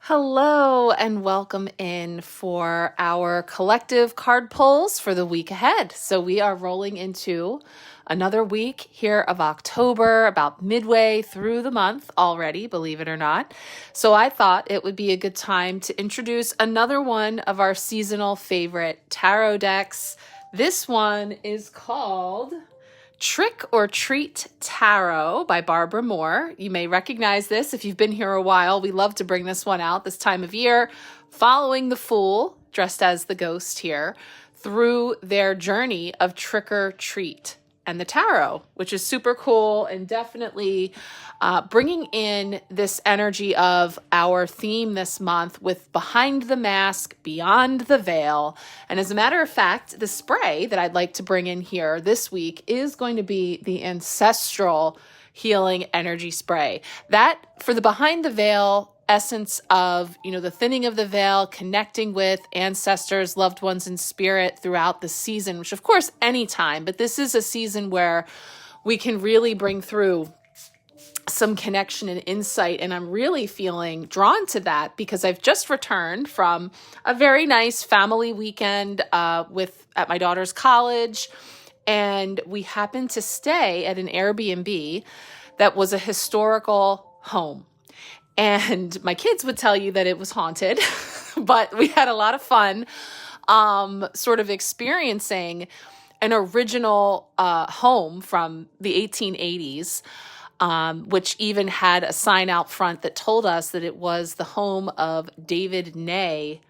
Hello and welcome in for our collective card pulls for the week ahead. So we are rolling into another week here of October, about midway through the month already, believe it or not. So I thought it would be a good time to introduce another one of our seasonal favorite tarot decks. This one is called Trick or Treat Tarot by Barbara Moore. You may recognize this if you've been here a while. We love to bring this one out this time of year, following the Fool, dressed as the ghost here, through their journey of trick or treat and the tarot, which is super cool and definitely bringing in this energy of our theme this month with Behind the Mask, Beyond the Veil. And as a matter of fact, the spray that I'd like to bring in here this week is going to be the Ancestral Healing Energy Spray. That, for the Behind the Veil essence of, the thinning of the veil, connecting with ancestors, loved ones in spirit throughout the season, which of course anytime, but this is a season where we can really bring through some connection and insight. And I'm really feeling drawn to that because I've just returned from a very nice family weekend at my daughter's college. And we happened to stay at an Airbnb that was a historical home. And my kids would tell you that it was haunted, but we had a lot of fun sort of experiencing an original home from the 1880s, which even had a sign out front that told us that it was the home of David Ney,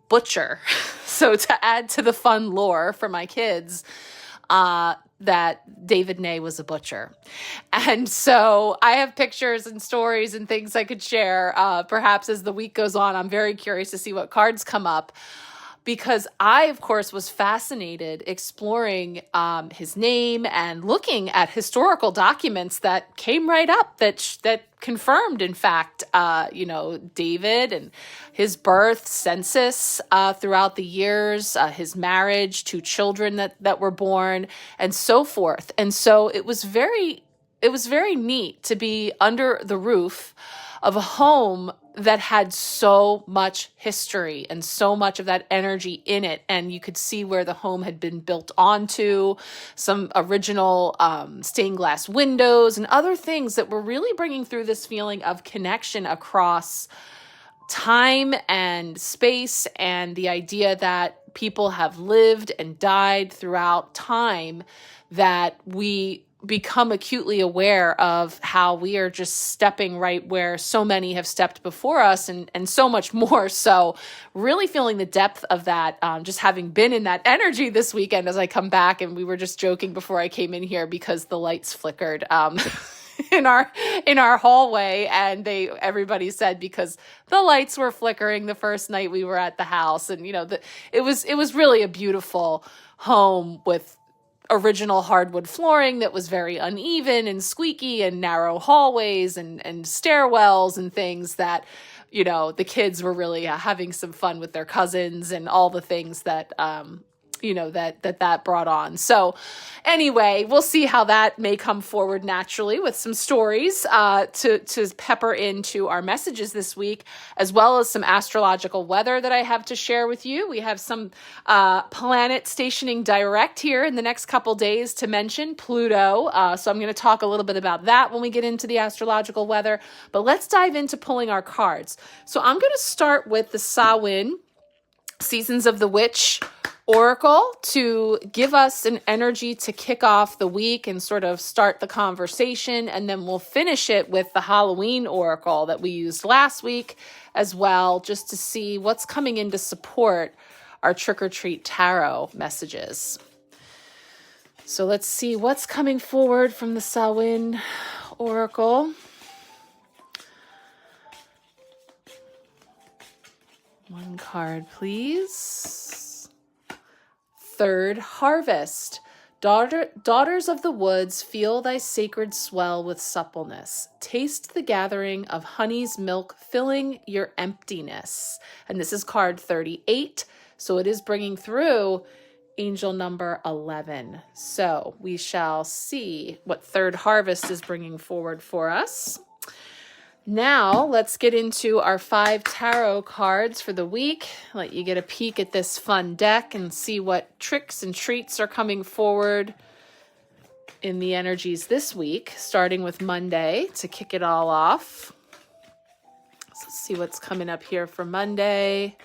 butcher. So to add to the fun lore for my kids, that David Ney was a butcher. And so I have pictures and stories and things I could share. Perhaps as the week goes on, I'm very curious to see what cards come up, because I, of course, was fascinated exploring his name and looking at historical documents that came right up that confirmed, in fact, David and his birth, census throughout the years, his marriage, 2 children that were born, and so forth. And so it was very neat to be under the roof of a home that had so much history and so much of that energy in it. And you could see where the home had been built onto, some original stained glass windows and other things that were really bringing through this feeling of connection across time and space, and the idea that people have lived and died throughout time, that we become acutely aware of how we are just stepping right where so many have stepped before us, and so much more. So really feeling the depth of that, just having been in that energy this weekend as I come back. And we were just joking before I came in here because the lights flickered in our hallway, and everybody said because the lights were flickering the first night we were at the house. And it was really a beautiful home with original hardwood flooring that was very uneven and squeaky, and narrow hallways and stairwells and things that, the kids were really having some fun with their cousins and all the things that, that brought on. So anyway, we'll see how that may come forward naturally with some stories to pepper into our messages this week, as well as some astrological weather that I have to share with you. We have some planet stationing direct here in the next couple days to mention, Pluto. So I'm going to talk a little bit about that when we get into the astrological weather. But let's dive into pulling our cards. So I'm going to start with the Samhain Seasons of the Witch Oracle to give us an energy to kick off the week and sort of start the conversation. And then we'll finish it with the Halloween Oracle that we used last week as well, just to see what's coming in to support our Trick or Treat Tarot messages. So let's see what's coming forward from the Samhain Oracle. One card, please. Third Harvest. Daughters of the woods, feel thy sacred swell with suppleness. Taste the gathering of honey's milk, filling your emptiness. And this is card 38. So it is bringing through angel number 11. So we shall see what Third Harvest is bringing forward for us. Now let's get into our 5 tarot cards for the week. Let you get a peek at this fun deck and see what tricks and treats are coming forward in the energies this week, starting with Monday to kick it all off. So let's see what's coming up here for Monday.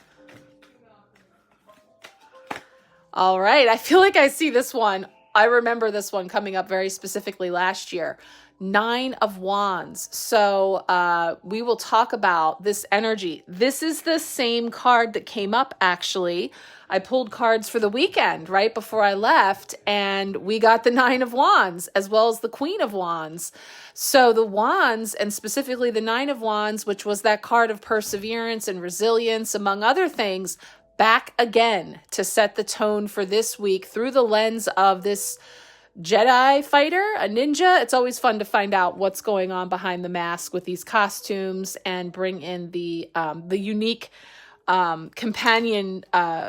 All right, I feel like I see this one. I remember this one coming up very specifically last year. 9 of Wands. So we will talk about this energy. This is the same card that came up, actually. I pulled cards for the weekend right before I left, and we got the 9 of Wands as well as the Queen of Wands. So the Wands, and specifically the 9 of Wands, which was that card of perseverance and resilience, among other things, back again to set the tone for this week through the lens of this Jedi fighter, a ninja. It's always fun to find out what's going on behind the mask with these costumes and bring in the unique companion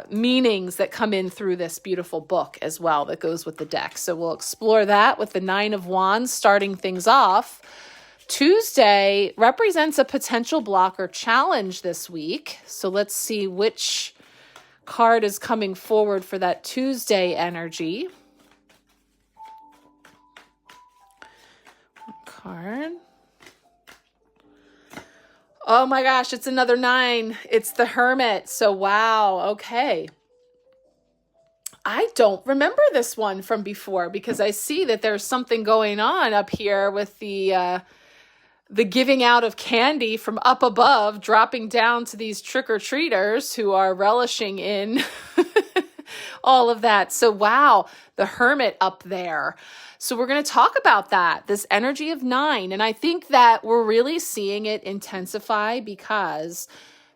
meanings that come in through this beautiful book as well that goes with the deck. So we'll explore that with the 9 of Wands starting things off. Tuesday represents a potential blocker challenge this week. So let's see which card is coming forward for that Tuesday energy. Card. Oh my gosh, it's another 9. It's the Hermit. So wow, okay. I don't remember this one from before because I see that there's something going on up here with the giving out of candy from up above, dropping down to these trick-or-treaters who are relishing in all of that. So wow, the Hermit up there. So we're going to talk about that, this energy of 9. And I think that we're really seeing it intensify because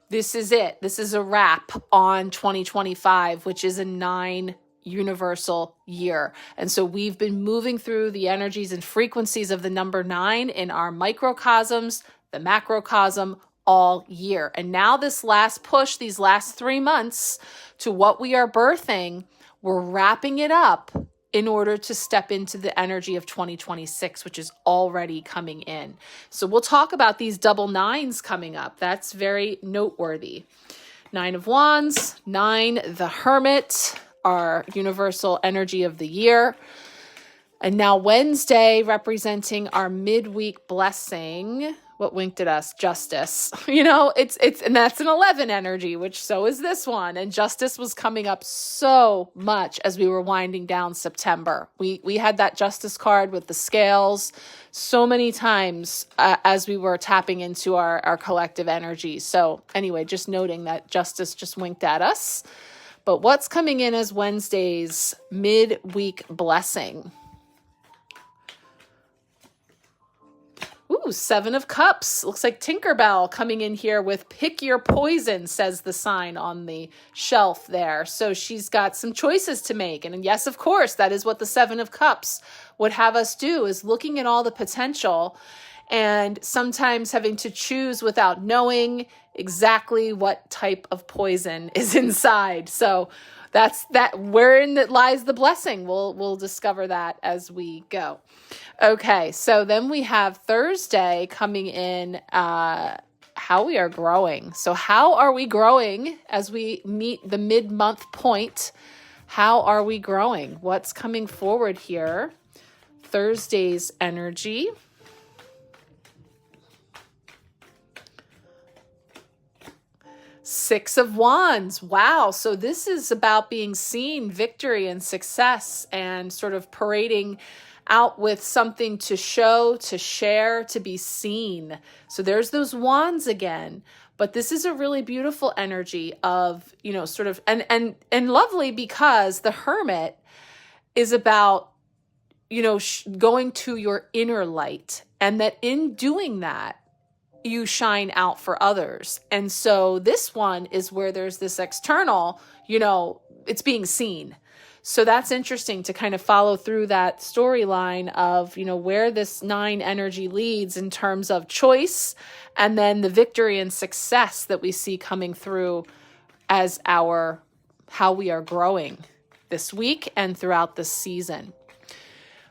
this is it. This is a wrap on 2025, which is a 9 universal year. And so we've been moving through the energies and frequencies of the number 9 in our microcosms, the macrocosm, all year. And now this last push, these last 3 months to what we are birthing, we're wrapping it up in order to step into the energy of 2026, which is already coming in. So we'll talk about these double 9s coming up. That's very noteworthy. 9 of Wands, 9, the Hermit, our universal energy of the year. And now Wednesday, representing our midweek blessing. What winked at us? Justice. You know, it's and that's an 11 energy, which so is this one. And justice was coming up so much as we were winding down September. We had that justice card with the scales so many times as we were tapping into our collective energy. So anyway, just noting that justice just winked at us. But what's coming in as Wednesday's midweek blessing? Ooh, 7 of Cups. Looks like Tinkerbell coming in here with pick your poison, says the sign on the shelf there. So she's got some choices to make. And yes, of course, that is what the 7 of Cups would have us do, is looking at all the potential and sometimes having to choose without knowing exactly what type of poison is inside. So that's that. Wherein that lies the blessing. We'll discover that as we go. Okay, so then we have Thursday coming in, how we are growing. So how are we growing as we meet the mid-month point? How are we growing? What's coming forward here? Thursday's energy. Six of Wands. Wow. So this is about being seen, victory and success, and sort of parading out with something to show, to share, to be seen. So there's those wands again. But this is a really beautiful energy of, you know, sort of, and lovely because the Hermit is about, you know, going to your inner light, and that in doing that, you shine out for others. And so this one is where there's this external, you know, it's being seen. So that's interesting to kind of follow through that storyline of, you know, where this 9 energy leads in terms of choice, and then the victory and success that we see coming through as how we are growing this week and throughout this season.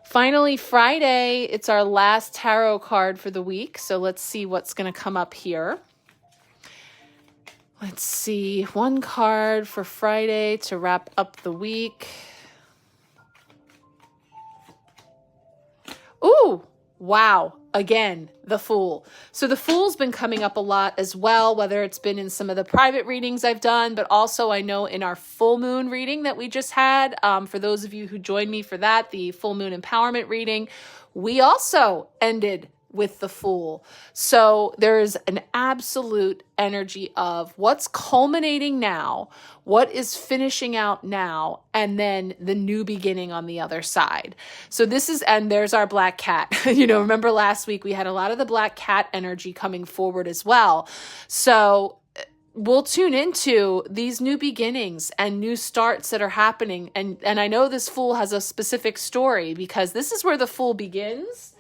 Finally, Friday, it's our last tarot card for the week. So let's see what's going to come up here. Let's see, one card for Friday to wrap up the week. Ooh, wow. Again, the Fool. So the Fool's been coming up a lot as well, whether it's been in some of the private readings I've done, but also I know in our full moon reading that we just had, for those of you who joined me for that, the full moon empowerment reading, we also ended with the Fool. So there's an absolute energy of what's culminating now, what is finishing out now, and then the new beginning on the other side. So this is, and there's our black cat. Remember last week we had a lot of the black cat energy coming forward as well. So we'll tune into these new beginnings and new starts that are happening. And I know this Fool has a specific story because this is where the Fool begins.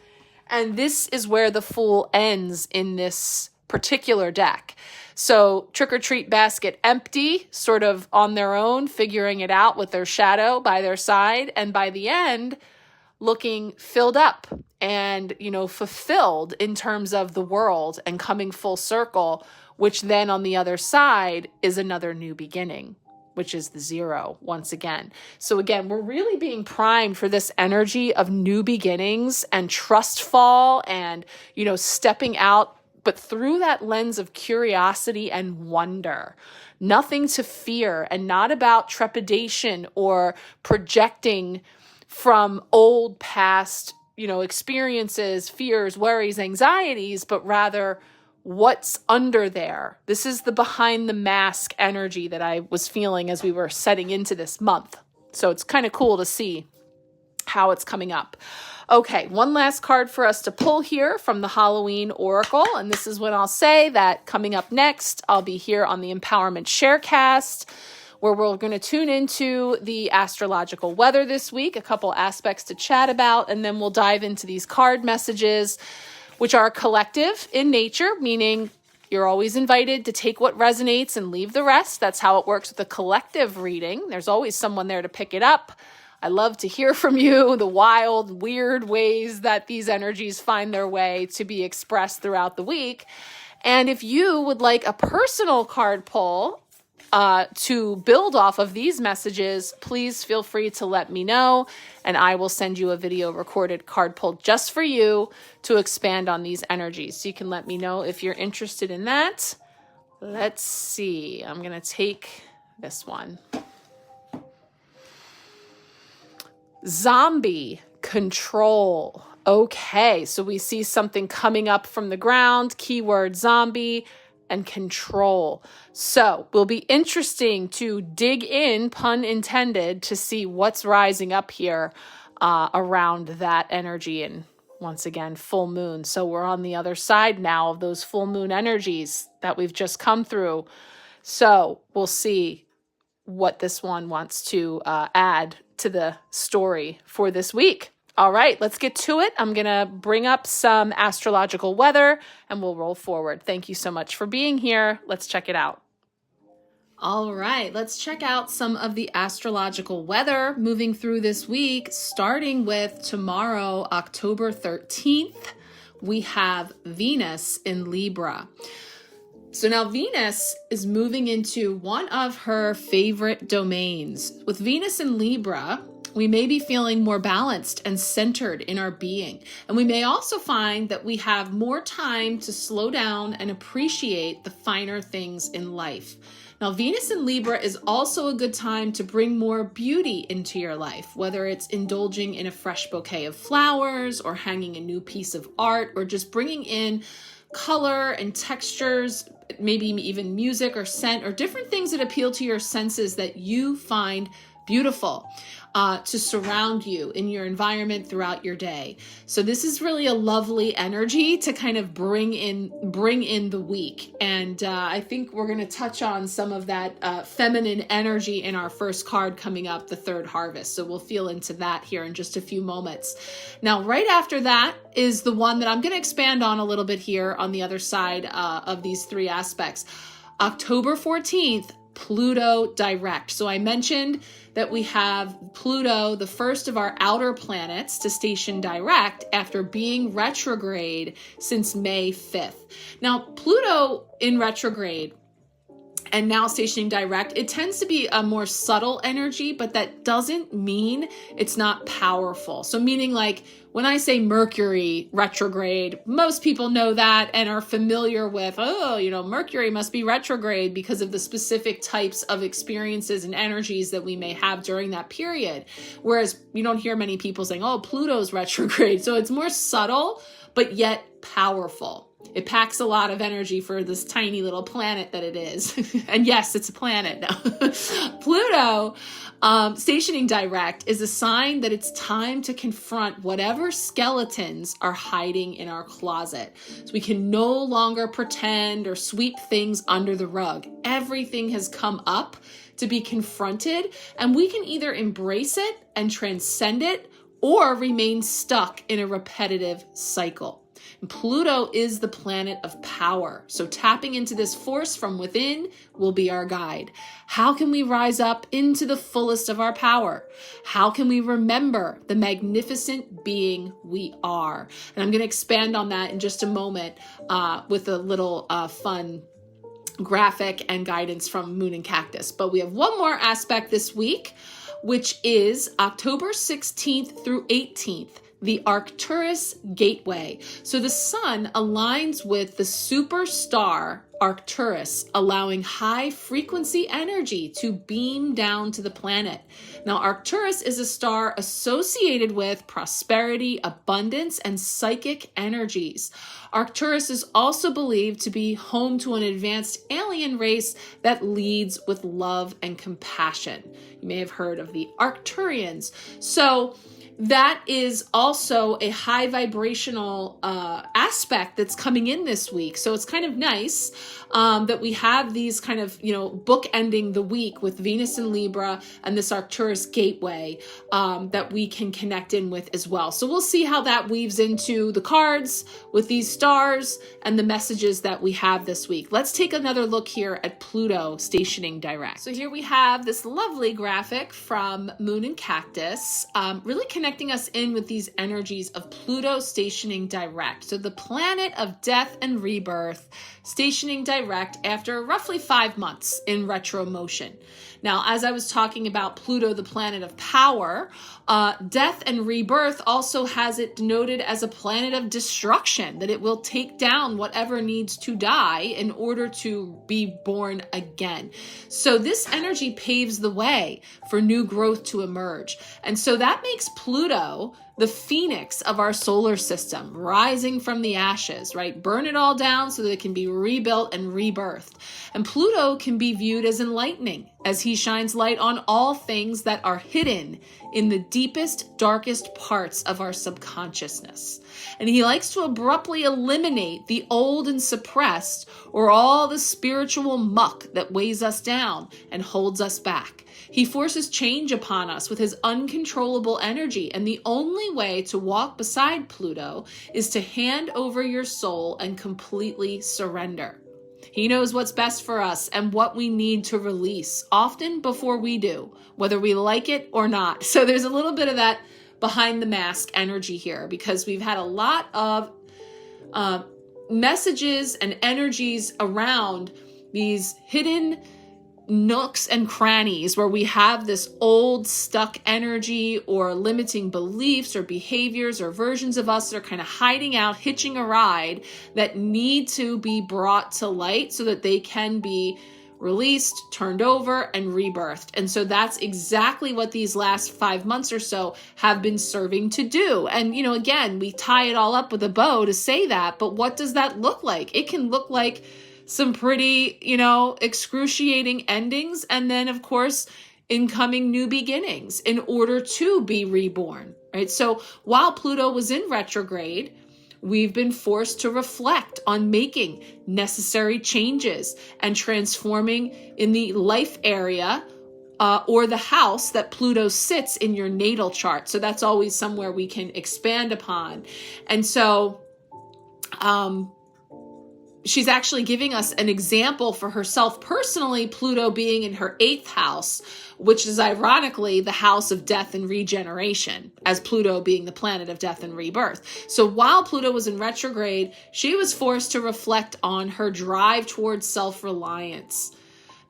And this is where the Fool ends in this particular deck. So trick or treat basket empty, sort of on their own, figuring it out with their shadow by their side. And by the end, looking filled up and, fulfilled in terms of the world and coming full circle, which then on the other side is another new beginning, which is the 0 once again. So again, we're really being primed for this energy of new beginnings and trust fall and, stepping out, but through that lens of curiosity and wonder. Nothing to fear and not about trepidation or projecting from old past, experiences, fears, worries, anxieties, but rather what's under there. This is the behind the mask energy that I was feeling as we were setting into this month. So it's kind of cool to see how it's coming up. Okay, one last card for us to pull here from the Halloween Oracle. And this is when I'll say that coming up next, I'll be here on the Empowerment Sharecast, where we're going to tune into the astrological weather this week, a couple aspects to chat about, and then we'll dive into these card messages, which are collective in nature, meaning you're always invited to take what resonates and leave the rest. That's how it works with a collective reading. There's always someone there to pick it up. I love to hear from you, the wild, weird ways that these energies find their way to be expressed throughout the week. And if you would like a personal card pull to build off of these messages, please feel free to let me know, and I will send you a video recorded card pull just for you to expand on these energies. So you can let me know if you're interested in that. Let's see. I'm going to take this one. Zombie control. Okay, so we see something coming up from the ground, keyword zombie, and control. So will be interesting to dig in, pun intended, to see what's rising up here around that energy. And once again, full moon. So we're on the other side now of those full moon energies that we've just come through. So we'll see what this one wants to add to the story for this week. All right, let's get to it. I'm going to bring up some astrological weather and we'll roll forward. Thank you so much for being here. Let's check it out. All right, let's check out some of the astrological weather moving through this week, starting with tomorrow, October 13th. We have Venus in Libra. So now Venus is moving into one of her favorite domains. With Venus in Libra, we may be feeling more balanced and centered in our being. And we may also find that we have more time to slow down and appreciate the finer things in life. Now, Venus in Libra is also a good time to bring more beauty into your life, whether it's indulging in a fresh bouquet of flowers or hanging a new piece of art or just bringing in color and textures, maybe even music or scent or different things that appeal to your senses that you find beautiful to surround you in your environment throughout your day. So this is really a lovely energy to kind of bring in the week. And I think we're going to touch on some of that feminine energy in our first card coming up, the third harvest. So we'll feel into that here in just a few moments. Now, right after that is the one that I'm going to expand on a little bit here on the other side of these three aspects. October 14th, Pluto direct. So I mentioned that we have Pluto, the first of our outer planets, to station direct after being retrograde since May 5th. Now, Pluto in retrograde and now stationing direct, it tends to be a more subtle energy, but that doesn't mean it's not powerful. So meaning like when I say Mercury retrograde, most people know that and are familiar with, Mercury must be retrograde because of the specific types of experiences and energies that we may have during that period. Whereas you don't hear many people saying, oh, Pluto's retrograde. So it's more subtle, but yet powerful. It packs a lot of energy for this tiny little planet that it is. And yes, it's a planet now. Pluto, stationing direct, is a sign that it's time to confront whatever skeletons are hiding in our closet. So we can no longer pretend or sweep things under the rug. Everything has come up to be confronted, and we can either embrace it and transcend it or remain stuck in a repetitive cycle. Pluto is the planet of power. So tapping into this force from within will be our guide. How can we rise up into the fullest of our power? How can we remember the magnificent being we are? And I'm going to expand on that in just a moment with a little fun graphic and guidance from Moon and Cactus. But we have one more aspect this week, which is October 16th through 18th. The Arcturus gateway. So the sun aligns with the superstar Arcturus, allowing high frequency energy to beam down to the planet. Now, Arcturus is a star associated with prosperity, abundance, and psychic energies. Arcturus is also believed to be home to an advanced alien race that leads with love and compassion. You may have heard of the Arcturians. So that is also a high vibrational aspect that's coming in this week. So it's kind of nice that we have these kind of, bookending the week with Venus in Libra and this Arcturus gateway that we can connect in with as well. So we'll see how that weaves into the cards with these stars and the messages that we have this week. Let's take another look here at Pluto stationing direct. So here we have this lovely graphic from Moon and Cactus, really connecting us in with these energies of Pluto stationing direct. So the planet of death and rebirth stationing direct after roughly 5 months in retro motion. Now, as I was talking about Pluto, the planet of power, death and rebirth also has it denoted as a planet of destruction, that it will take down whatever needs to die in order to be born again. So this energy paves the way for new growth to emerge. And so that makes Pluto the phoenix of our solar system, rising from the ashes, right? Burn it all down so that it can be rebuilt and rebirthed. And Pluto can be viewed as enlightening, as he shines light on all things that are hidden in the deepest, darkest parts of our subconsciousness. And he likes to abruptly eliminate the old and suppressed, or all the spiritual muck that weighs us down and holds us back. He forces change upon us with his uncontrollable energy, and the only way to walk beside Pluto is to hand over your soul and completely surrender. He knows what's best for us and what we need to release, often before we do, whether we like it or not. So there's a little bit of that behind the mask energy here, because we've had a lot of messages and energies around these hidden nooks and crannies where we have this old stuck energy or limiting beliefs or behaviors or versions of us that are kind of hiding out, hitching a ride, that need to be brought to light so that they can be released, turned over, and rebirthed. And so that's exactly what these last 5 months or so have been serving to do. And, again, we tie it all up with a bow to say that, but what does that look like? It can look like some pretty, excruciating endings, and then, of course, incoming new beginnings in order to be reborn, right? So while Pluto was in retrograde, we've been forced to reflect on making necessary changes and transforming in the life area or the house that Pluto sits in your natal chart. So that's always somewhere we can expand upon. And so, she's actually giving us an example for herself personally, Pluto being in her 8th house, which is ironically the house of death and regeneration, as Pluto being the planet of death and rebirth. So while Pluto was in retrograde, she was forced to reflect on her drive towards self-reliance.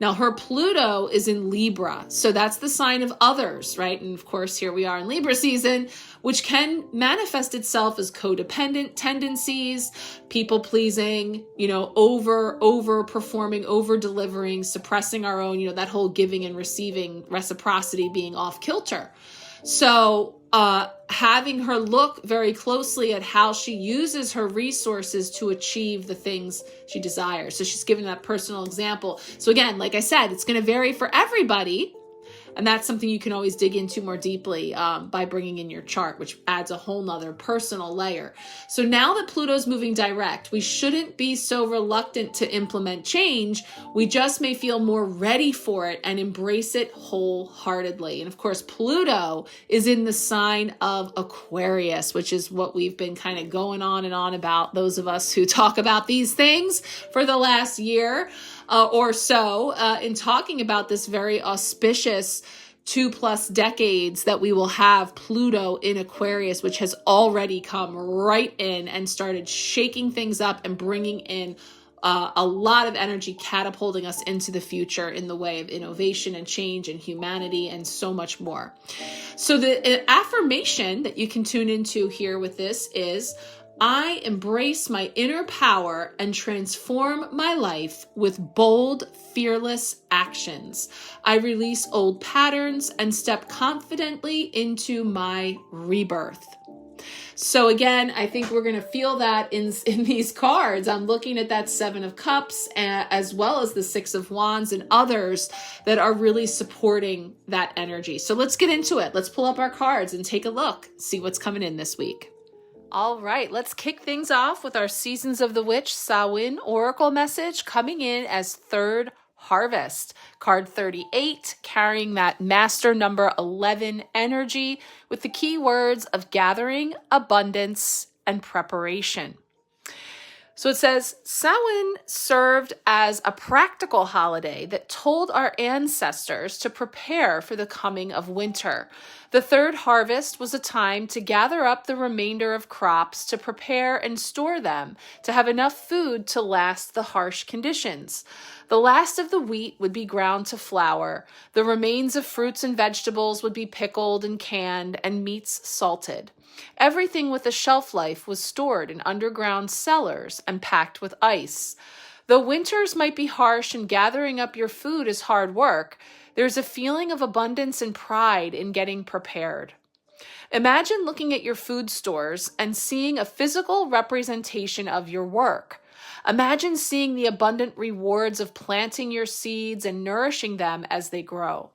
Now, her Pluto is in Libra, so that's the sign of others, right? And of course, here we are in Libra season, which can manifest itself as codependent tendencies, people-pleasing, over-performing, over-delivering, suppressing our own, that whole giving and receiving reciprocity being off-kilter. So having her look very closely at how she uses her resources to achieve the things she desires. So she's giving that personal example. So again, like I said, it's going to vary for everybody. And that's something you can always dig into more deeply by bringing in your chart, which adds a whole nother personal layer. So now that Pluto's moving direct, we shouldn't be so reluctant to implement change. We just may feel more ready for it and embrace it wholeheartedly. And of course, Pluto is in the sign of Aquarius, which is what we've been kind of going on and on about, those of us who talk about these things for the last year. Or so in talking about this very auspicious 2+ decades that we will have Pluto in Aquarius, which has already come right in and started shaking things up and bringing in a lot of energy, catapulting us into the future in the way of innovation and change and humanity and so much more. So the affirmation that you can tune into here with this is, I embrace my inner power and transform my life with bold, fearless actions. I release old patterns and step confidently into my rebirth. So again, I think we're going to feel that in these cards. I'm looking at that 7 of Cups as well as the 6 of Wands and others that are really supporting that energy. So let's get into it. Let's pull up our cards and take a look, see what's coming in this week. All right, let's kick things off with our Seasons of the Witch Samhain Oracle message coming in as Third Harvest. Card 38, carrying that master number 11 energy with the key words of gathering, abundance, and preparation. So it says, Samhain served as a practical holiday that told our ancestors to prepare for the coming of winter. The third harvest was a time to gather up the remainder of crops, to prepare and store them, to have enough food to last the harsh conditions. The last of the wheat would be ground to flour. The remains of fruits and vegetables would be pickled and canned, and meats salted. Everything with a shelf life was stored in underground cellars and packed with ice. Though winters might be harsh and gathering up your food is hard work, there's a feeling of abundance and pride in getting prepared. Imagine looking at your food stores and seeing a physical representation of your work. Imagine seeing the abundant rewards of planting your seeds and nourishing them as they grow.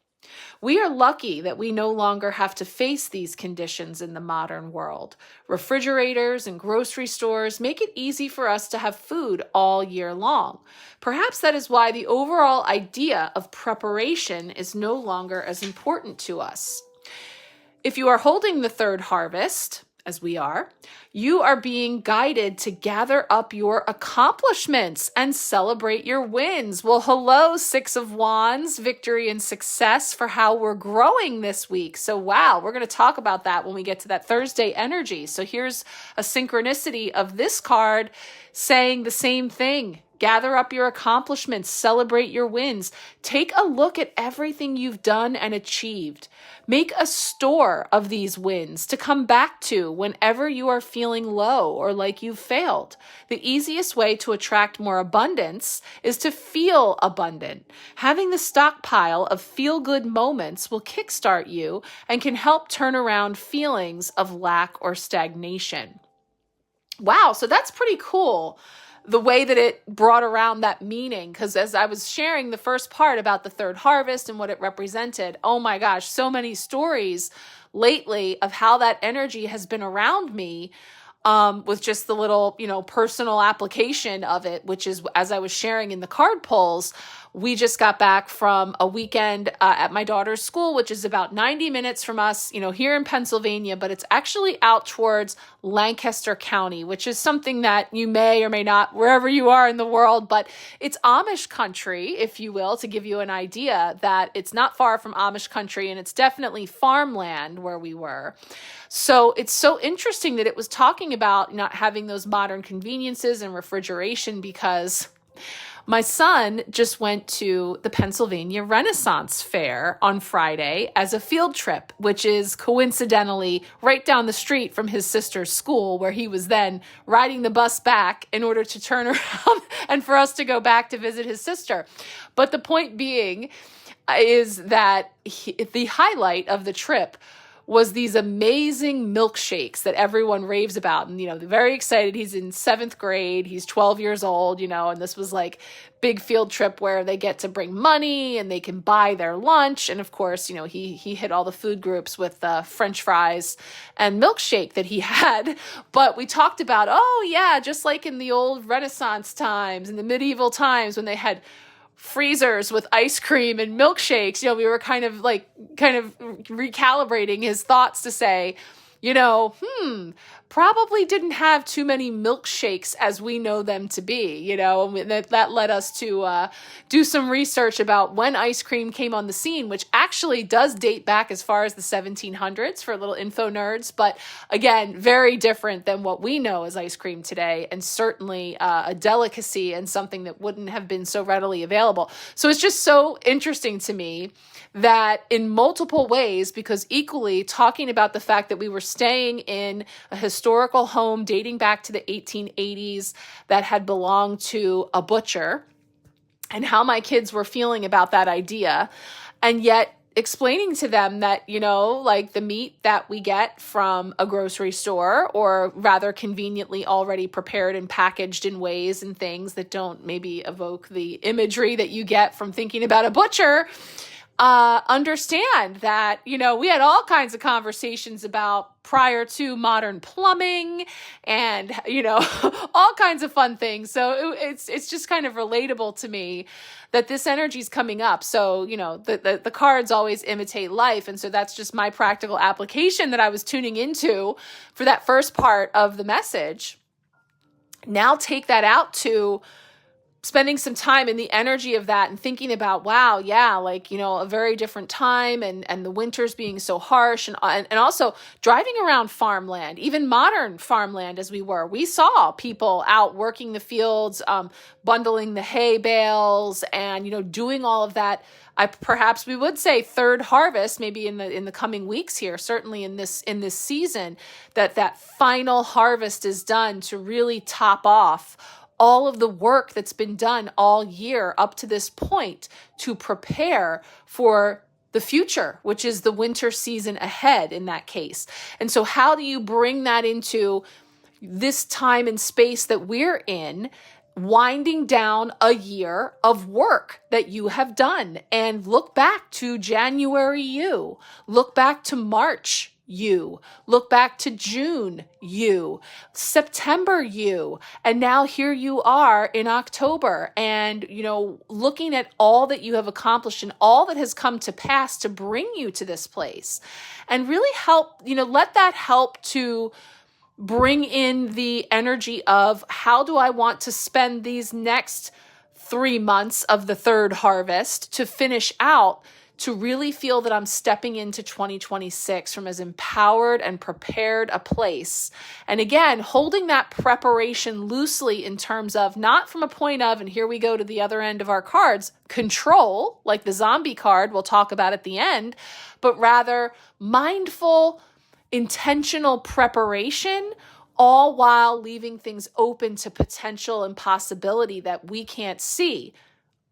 We are lucky that we no longer have to face these conditions in the modern world. Refrigerators and grocery stores make it easy for us to have food all year long. Perhaps that is why the overall idea of preparation is no longer as important to us. If you are holding the third harvest, as we are, you are being guided to gather up your accomplishments and celebrate your wins. Well, hello, 6 of Wands, victory and success for how we're growing this week. So wow, we're going to talk about that when we get to that Thursday energy. So here's a synchronicity of this card saying the same thing. Gather up your accomplishments, celebrate your wins. Take a look at everything you've done and achieved. Make a store of these wins to come back to whenever you are feeling low or like you've failed. The easiest way to attract more abundance is to feel abundant. Having the stockpile of feel-good moments will kickstart you and can help turn around feelings of lack or stagnation. Wow, so that's pretty cool. The way that it brought around that meaning, because as I was sharing the first part about the third harvest and what it represented, oh my gosh, so many stories lately of how that energy has been around me with just the little, personal application of it, which is, as I was sharing in the card polls, We just got back from a weekend at my daughter's school, which is about 90 minutes from us, here in Pennsylvania, but it's actually out towards Lancaster County, which is something that you may or may not, wherever you are in the world, but it's Amish country, if you will, to give you an idea that it's not far from Amish country, and it's definitely farmland where we were. So it's so interesting that it was talking about not having those modern conveniences and refrigeration, because my son just went to the Pennsylvania Renaissance Fair on Friday as a field trip, which is coincidentally right down the street from his sister's school, where he was then riding the bus back in order to turn around and for us to go back to visit his sister. But the point being is that the highlight of the trip was these amazing milkshakes that everyone raves about. And, they're very excited. He's in 7th grade. He's 12 years old, and this was like big field trip where they get to bring money and they can buy their lunch. And of course, he hit all the food groups with French fries and milkshake that he had. But we talked about, just like in the old Renaissance times, in the medieval times when they had freezers with ice cream and milkshakes, we were kind of recalibrating his thoughts to say, probably didn't have too many milkshakes as we know them to be, and that led us to do some research about when ice cream came on the scene, which actually does date back as far as the 1700s for little info nerds. But again, very different than what we know as ice cream today, and certainly a delicacy and something that wouldn't have been so readily available. So it's just so interesting to me that in multiple ways, because equally talking about the fact that we were staying in a historical home dating back to the 1880s that had belonged to a butcher, and how my kids were feeling about that idea, and yet explaining to them that, like the meat that we get from a grocery store, or rather conveniently already prepared and packaged in ways and things that don't maybe evoke the imagery that you get from thinking about a butcher, understand that, we had all kinds of conversations about prior to modern plumbing and, all kinds of fun things. So it's just kind of relatable to me that this energy is coming up. So, the cards always imitate life. And so that's just my practical application that I was tuning into for that first part of the message. Now take that out to spending some time in the energy of that and thinking about, wow, yeah, a very different time, and the winters being so harsh, and also driving around farmland, even modern farmland as we saw people out working the fields, bundling the hay bales, and, doing all of that. Perhaps we would say third harvest, maybe in the coming weeks here, certainly in this season, that final harvest is done to really top off all of the work that's been done all year up to this point to prepare for the future, which is the winter season ahead in that case. And so how do you bring that into this time and space that we're in, winding down a year of work that you have done, and look back to January you, look back to March you, look back to June you, September you, and now here you are in October, and looking at all that you have accomplished and all that has come to pass to bring you to this place, and really help, let that help to bring in the energy of, how do I want to spend these next 3 months of the third harvest to finish out, to really feel that I'm stepping into 2026 from as empowered and prepared a place. And again, holding that preparation loosely in terms of, not from a point of, and here we go to the other end of our cards, control, like the zombie card we'll talk about at the end, but rather mindful, intentional preparation, all while leaving things open to potential and possibility that we can't see.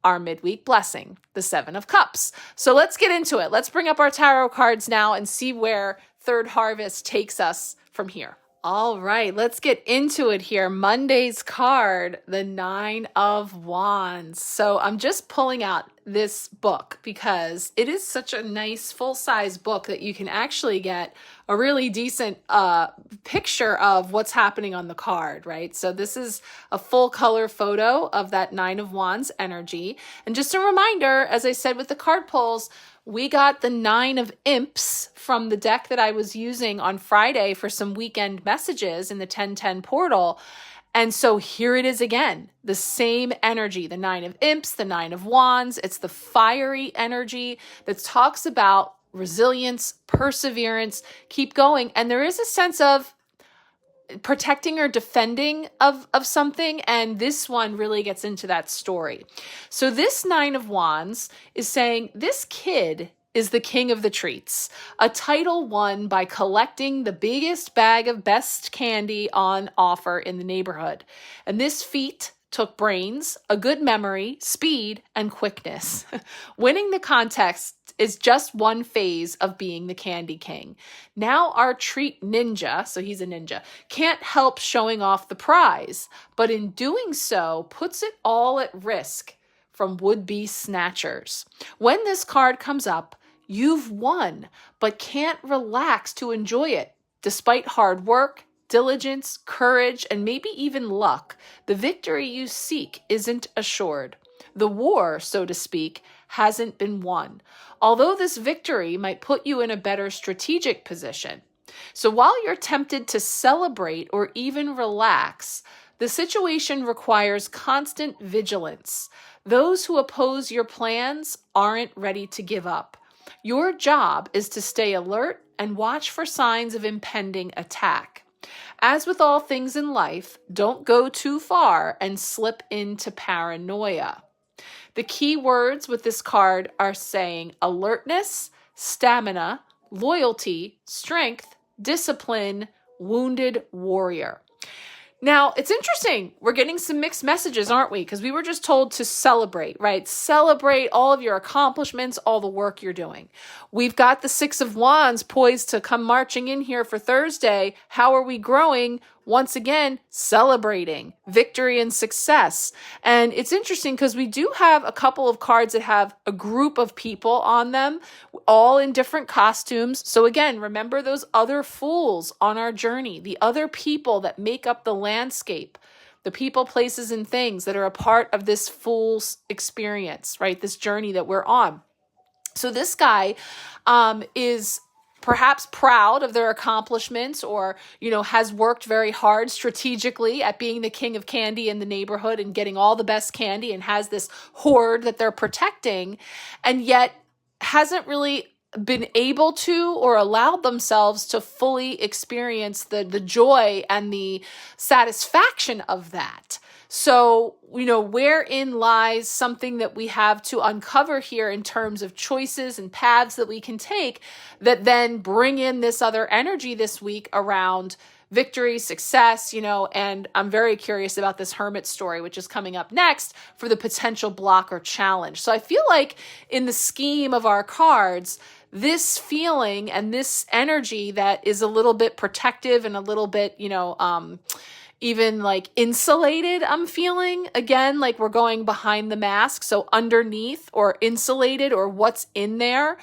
Our midweek blessing, the 7 of Cups. So let's get into it. Let's bring up our tarot cards now and see where third harvest takes us from here. All right, let's get into it here. Monday's card, the 9 of Wands. So I'm just pulling out this book because it is such a nice full-size book that you can actually get a really decent picture of what's happening on the card, right? So this is a full color photo of that Nine of Wands energy. And just a reminder, as I said with the card pulls, we got the Nine of Imps from the deck that I was using on Friday for some weekend messages in the 1010 portal. And so here it is again, the same energy, the Nine of Imps, the Nine of Wands. It's the fiery energy that talks about resilience, perseverance, keep going. And there is a sense of protecting or defending of something. And this one really gets into that story. So this Nine of Wands is saying this kid is the king of the treats, a title won by collecting the biggest bag of best candy on offer in the neighborhood. And this feat took brains, a good memory, speed, and quickness. Winning the contest is just one phase of being the candy king. Now our treat ninja, so he's a ninja, can't help showing off the prize, but in doing so, puts it all at risk from would-be snatchers. When this card comes up, you've won, but can't relax to enjoy it. Despite hard work, diligence, courage, and maybe even luck, the victory you seek isn't assured. The war, so to speak, hasn't been won, although this victory might put you in a better strategic position. So while you're tempted to celebrate or even relax, the situation requires constant vigilance. Those who oppose your plans aren't ready to give up. Your job is to stay alert and watch for signs of impending attack. As with all things in life, don't go too far and slip into paranoia. The key words with this card are saying alertness, stamina, loyalty, strength, discipline, wounded warrior. Now, it's interesting. We're getting some mixed messages, aren't we? Because we were just told to celebrate, right? Celebrate all of your accomplishments, all the work you're doing. We've got the Six of Wands poised to come marching in here for Thursday. How are we growing? Once again, celebrating victory and success. And it's interesting because we do have a couple of cards that have a group of people on them, all in different costumes. So again, remember those other fools on our journey, the other people that make up the landscape, the people, places, and things that are a part of this fool's experience, right? This journey that we're on. So this guy is perhaps proud of their accomplishments or, has worked very hard strategically at being the king of candy in the neighborhood and getting all the best candy and has this hoard that they're protecting, and yet hasn't really been able to or allowed themselves to fully experience the joy and the satisfaction of that. So, wherein lies something that we have to uncover here in terms of choices and paths that we can take that then bring in this other energy this week around victory, success, and I'm very curious about this hermit story, which is coming up next for the potential block or challenge. So I feel like in the scheme of our cards, this feeling and this energy that is a little bit protective and a little bit, even like insulated, I'm feeling, again, like we're going behind the mask. So underneath or insulated or what's in there,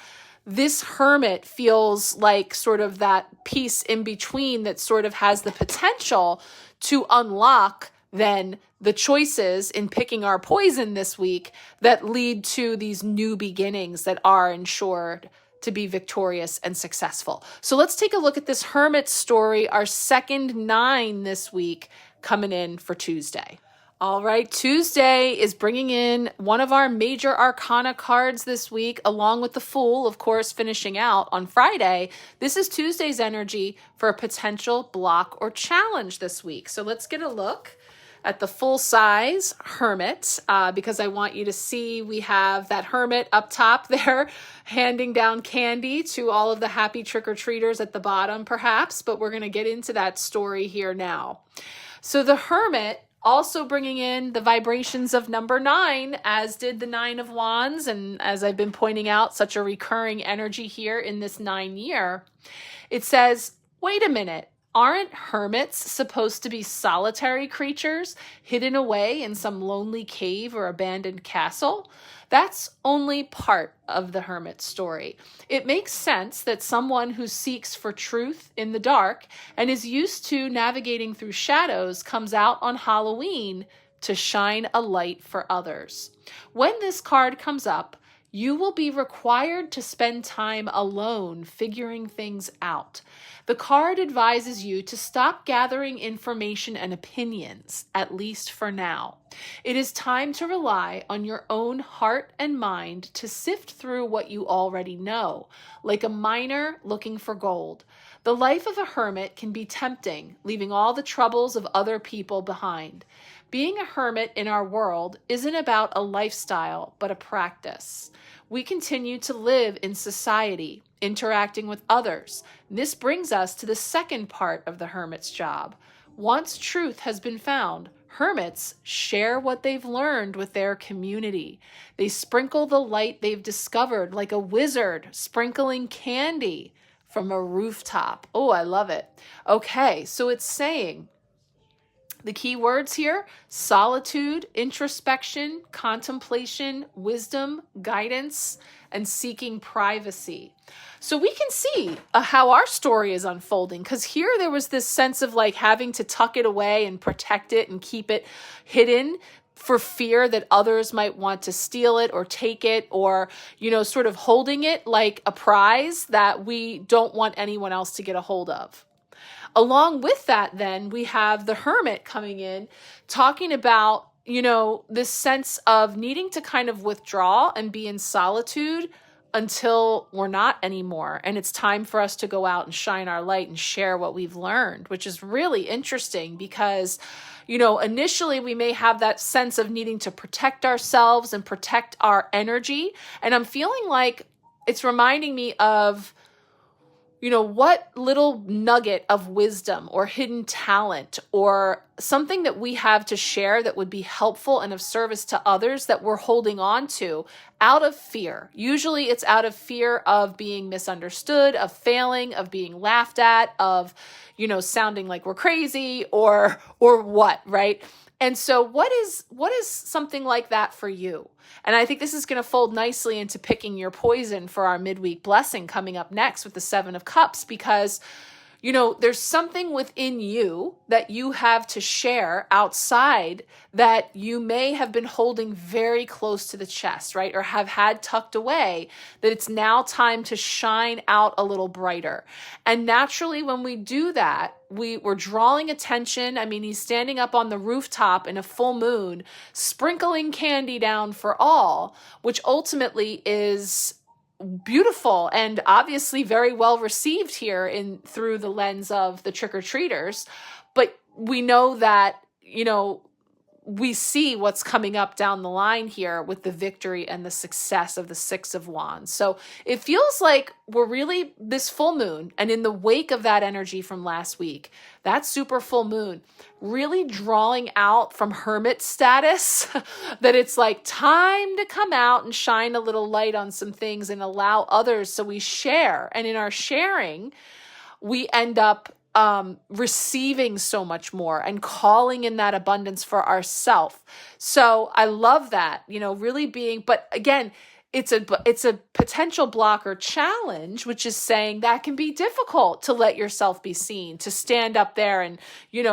this hermit feels like sort of that piece in between that sort of has the potential to unlock then the choices in picking our poison this week that lead to these new beginnings that are ensured to be victorious and successful. So let's take a look at this hermit story, our second 9 this week, coming in for Tuesday. All right, Tuesday is bringing in one of our major arcana cards this week, along with the Fool, of course, finishing out on Friday. This is Tuesday's energy for a potential block or challenge this week. So let's get a look at the full-size hermit, because I want you to see we have that hermit up top there handing down candy to all of the happy trick-or-treaters at the bottom, perhaps, but we're going to get into that story here now. So the hermit also bringing in the vibrations of number 9, as did the 9 of Wands, and as I've been pointing out, such a recurring energy here in this 9 year. It says, wait a minute, Aren't hermits supposed to be solitary creatures hidden away in some lonely cave or abandoned castle? That's only part of the hermit story. It makes sense that someone who seeks for truth in the dark and is used to navigating through shadows comes out on Halloween to shine a light for others. When this card comes up, you will be required to spend time alone figuring things out. The card advises you to stop gathering information and opinions, at least for now. It is time to rely on your own heart and mind to sift through what you already know, like a miner looking for gold. The life of a hermit can be tempting, leaving all the troubles of other people behind. Being a hermit in our world isn't about a lifestyle, but a practice. We continue to live in society, interacting with others. This brings us to the second part of the hermit's job. Once truth has been found, hermits share what they've learned with their community. They sprinkle the light they've discovered like a wizard sprinkling candy from a rooftop. Oh, I love it. Okay, so it's saying, the key words here: solitude, introspection, contemplation, wisdom, guidance, and seeking privacy. So we can see how our story is unfolding, because here there was this sense of like having to tuck it away and protect it and keep it hidden for fear that others might want to steal it or take it, or, sort of holding it like a prize that we don't want anyone else to get a hold of. Along with that, then, we have the hermit coming in, talking about, this sense of needing to kind of withdraw and be in solitude until we're not anymore. And it's time for us to go out and shine our light and share what we've learned, which is really interesting because, initially we may have that sense of needing to protect ourselves and protect our energy. And I'm feeling like it's reminding me of, what little nugget of wisdom or hidden talent or something that we have to share that would be helpful and of service to others that we're holding on to out of fear. Usually it's out of fear of being misunderstood, of failing, of being laughed at, of, sounding like we're crazy or what, right? And so what is something like that for you? And I think this is going to fold nicely into picking your poison for our midweek blessing coming up next with the 7 of Cups, because, there's something within you that you have to share outside that you may have been holding very close to the chest, right? Or have had tucked away, that it's now time to shine out a little brighter. And naturally, when we do that, we're drawing attention. I mean, he's standing up on the rooftop in a full moon, sprinkling candy down for all, which ultimately is beautiful and obviously very well received here through the lens of the trick-or-treaters. But we know that, we see what's coming up down the line here with the victory and the success of the 6 of Wands. So it feels like we're really this full moon, and in the wake of that energy from last week, that super full moon, really drawing out from hermit status that it's like time to come out and shine a little light on some things and allow others. So we share, and in our sharing, we end up receiving so much more and calling in that abundance for ourselves. So I love that, really being, but again, it's a potential block or challenge, which is saying that can be difficult to let yourself be seen, to stand up there and,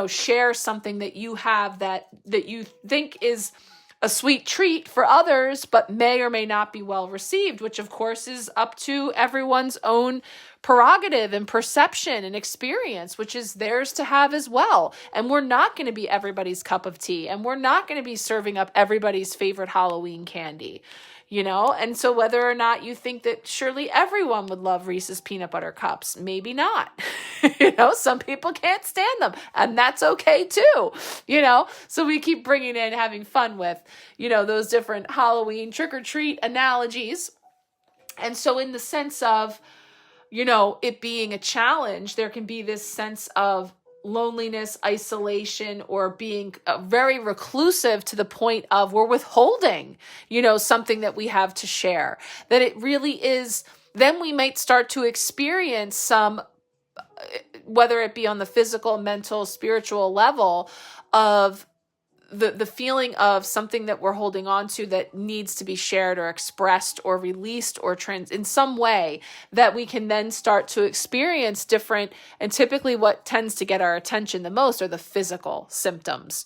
share something that you have that you think is a sweet treat for others, but may or may not be well received, which of course is up to everyone's own prerogative and perception and experience, which is theirs to have as well. And we're not going to be everybody's cup of tea, and we're not going to be serving up everybody's favorite Halloween candy, And so whether or not you think that surely everyone would love Reese's peanut butter cups, maybe not. Some people can't stand them, and that's okay too, So we keep bringing in, having fun with, those different Halloween trick-or-treat analogies. And so in the sense of, it being a challenge, there can be this sense of loneliness, isolation, or being very reclusive to the point of we're withholding, something that we have to share. That it really is, then we might start to experience some whether it be on the physical, mental, spiritual level of the feeling of something that we're holding on to that needs to be shared or expressed or released or in some way, that we can then start to experience different, and typically what tends to get our attention the most are the physical symptoms,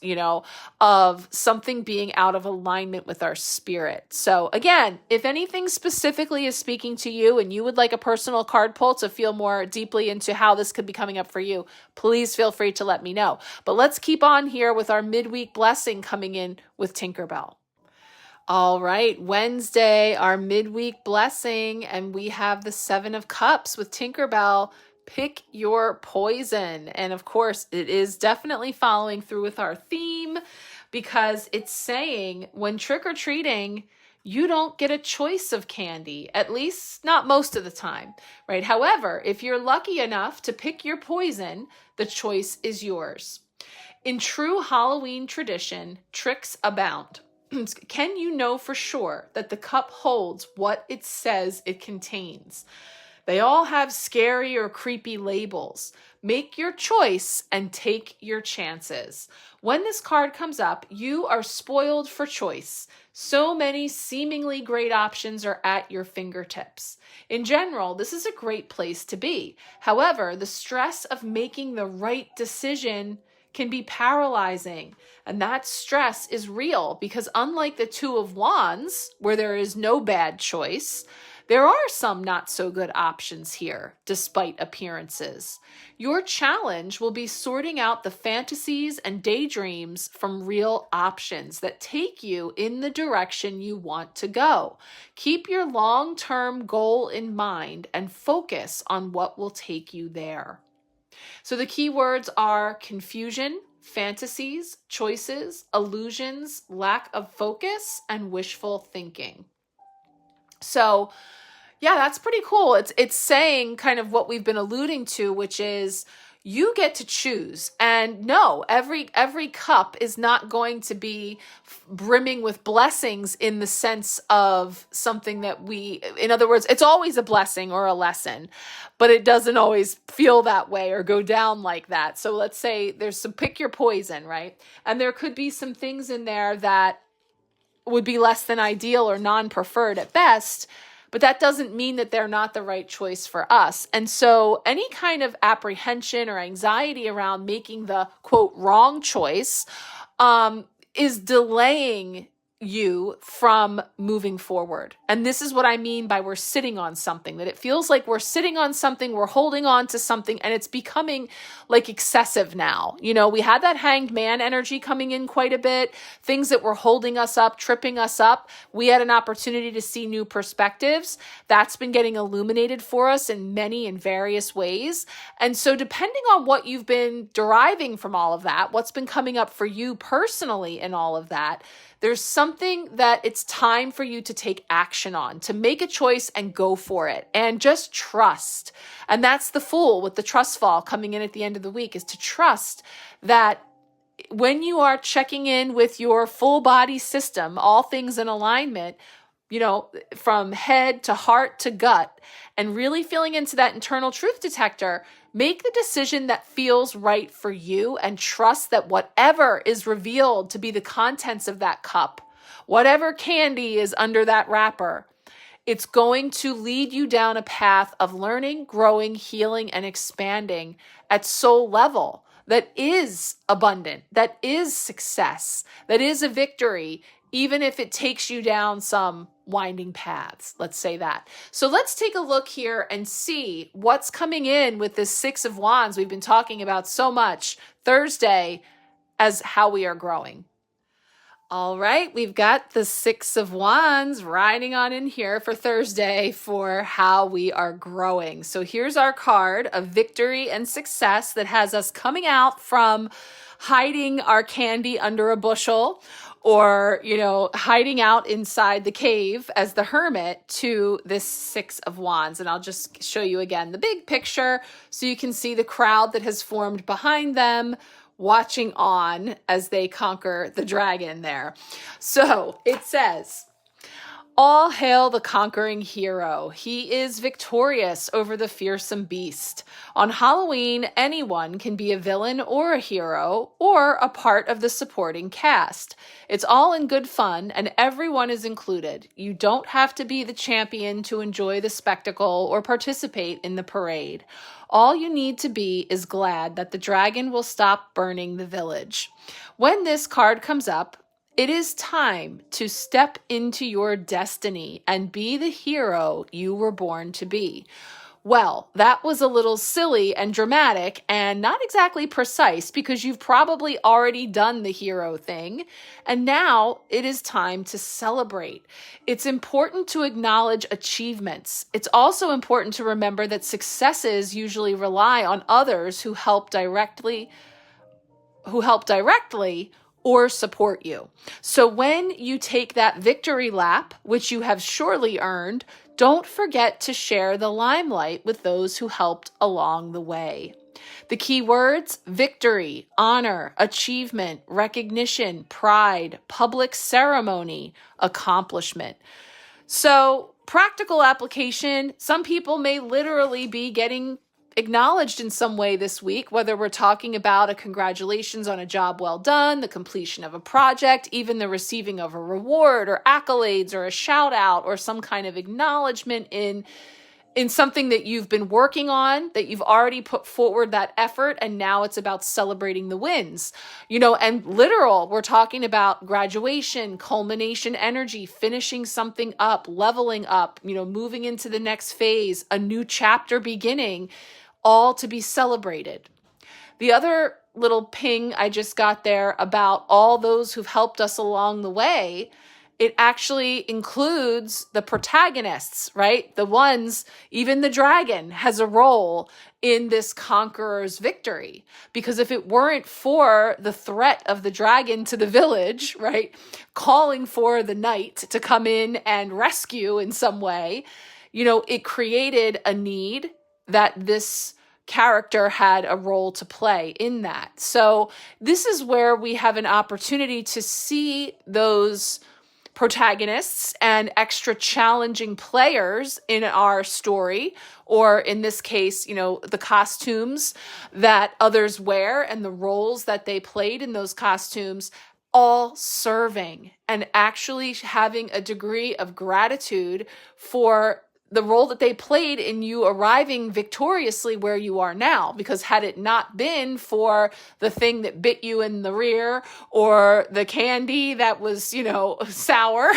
of something being out of alignment with our spirit. So again, if anything specifically is speaking to you and you would like a personal card pull to feel more deeply into how this could be coming up for you, please feel free to let me know. But let's keep on here with our midweek blessing coming in with Tinkerbell. All right, Wednesday, our midweek blessing, and we have the 7 of Cups with Tinkerbell. Pick your poison. And of course, it is definitely following through with our theme, because it's saying when trick-or-treating, you don't get a choice of candy, at least not most of the time, right? However, if you're lucky enough to pick your poison, the choice is yours. In true Halloween tradition, tricks abound. Can you know for sure that the cup holds what it says it contains? They all have scary or creepy labels. Make your choice and take your chances. When this card comes up, you are spoiled for choice. So many seemingly great options are at your fingertips. In general, this is a great place to be. However, the stress of making the right decision can be paralyzing. And that stress is real because unlike the 2 of Wands, where there is no bad choice, there are some not so good options here, despite appearances. Your challenge will be sorting out the fantasies and daydreams from real options that take you in the direction you want to go. Keep your long-term goal in mind and focus on what will take you there. So the key words are confusion, fantasies, choices, illusions, lack of focus, and wishful thinking. So yeah, that's pretty cool. It's saying kind of what we've been alluding to, which is you get to choose. And no, every cup is not going to be brimming with blessings in the sense of something that in other words, it's always a blessing or a lesson, but it doesn't always feel that way or go down like that. So let's say there's some pick your poison, right? And there could be some things in there that would be less than ideal or non-preferred at best, but that doesn't mean that they're not the right choice for us. And so any kind of apprehension or anxiety around making the, quote, wrong choice is delaying you from moving forward. And this is what I mean by we're sitting on something, that it feels like we're sitting on something, we're holding on to something, and it's becoming like excessive now. We had that hanged man energy coming in quite a bit, things that were holding us up, tripping us up. We had an opportunity to see new perspectives. That's been getting illuminated for us in many and various ways. And so depending on what you've been deriving from all of that, what's been coming up for you personally in all of that, there's something that it's time for you to take action on, to make a choice and go for it and just trust. And that's the Fool with the trust fall coming in at the end of the week, is to trust that when you are checking in with your full body system, all things in alignment, from head to heart to gut, and really feeling into that internal truth detector, make the decision that feels right for you and trust that whatever is revealed to be the contents of that cup, whatever candy is under that wrapper, it's going to lead you down a path of learning, growing, healing, and expanding at soul level that is abundant, that is success, that is a victory, even if it takes you down some winding paths. Let's say that. So let's take a look here and see what's coming in with this 6 of Wands we've been talking about so much Thursday as how we are growing. All right, we've got the 6 of Wands riding on in here for Thursday for how we are growing. So here's our card of victory and success that has us coming out from hiding our candy under a bushel, or, hiding out inside the cave as the hermit, to this 6 of Wands. And I'll just show you again the big picture so you can see the crowd that has formed behind them, watching on as they conquer the dragon there. So it says, All hail the conquering hero. He is victorious over the fearsome beast. On Halloween, anyone can be a villain or a hero or a part of the supporting cast. It's all in good fun and everyone is included. You don't have to be the champion to enjoy the spectacle or participate in the parade. All you need to be is glad that the dragon will stop burning the village. When this card comes up, it is time to step into your destiny and be the hero you were born to be. Well, that was a little silly and dramatic and not exactly precise because you've probably already done the hero thing. And now it is time to celebrate. It's important to acknowledge achievements. It's also important to remember that successes usually rely on others who help directly or support you. So when you take that victory lap, which you have surely earned, don't forget to share the limelight with those who helped along the way. The key words: victory, honor, achievement, recognition, pride, public ceremony, accomplishment. So practical application, some people may literally be getting acknowledged in some way this week, whether we're talking about a congratulations on a job well done, the completion of a project, even the receiving of a reward or accolades or a shout out or some kind of acknowledgement in something that you've been working on, that you've already put forward that effort, and now it's about celebrating the wins. And literal, we're talking about graduation, culmination energy, finishing something up, leveling up, moving into the next phase, a new chapter beginning, all to be celebrated. The other little ping I just got there about all those who've helped us along the way, it actually includes the protagonists, right? The ones, even the dragon has a role in this conqueror's victory. Because if it weren't for the threat of the dragon to the village, right, calling for the knight to come in and rescue in some way, it created a need that this character had a role to play in that. So this is where we have an opportunity to see those protagonists and extra challenging players in our story, or in this case, the costumes that others wear and the roles that they played in those costumes, all serving and actually having a degree of gratitude for the role that they played in you arriving victoriously where you are now. Because had it not been for the thing that bit you in the rear, or the candy that was, sour,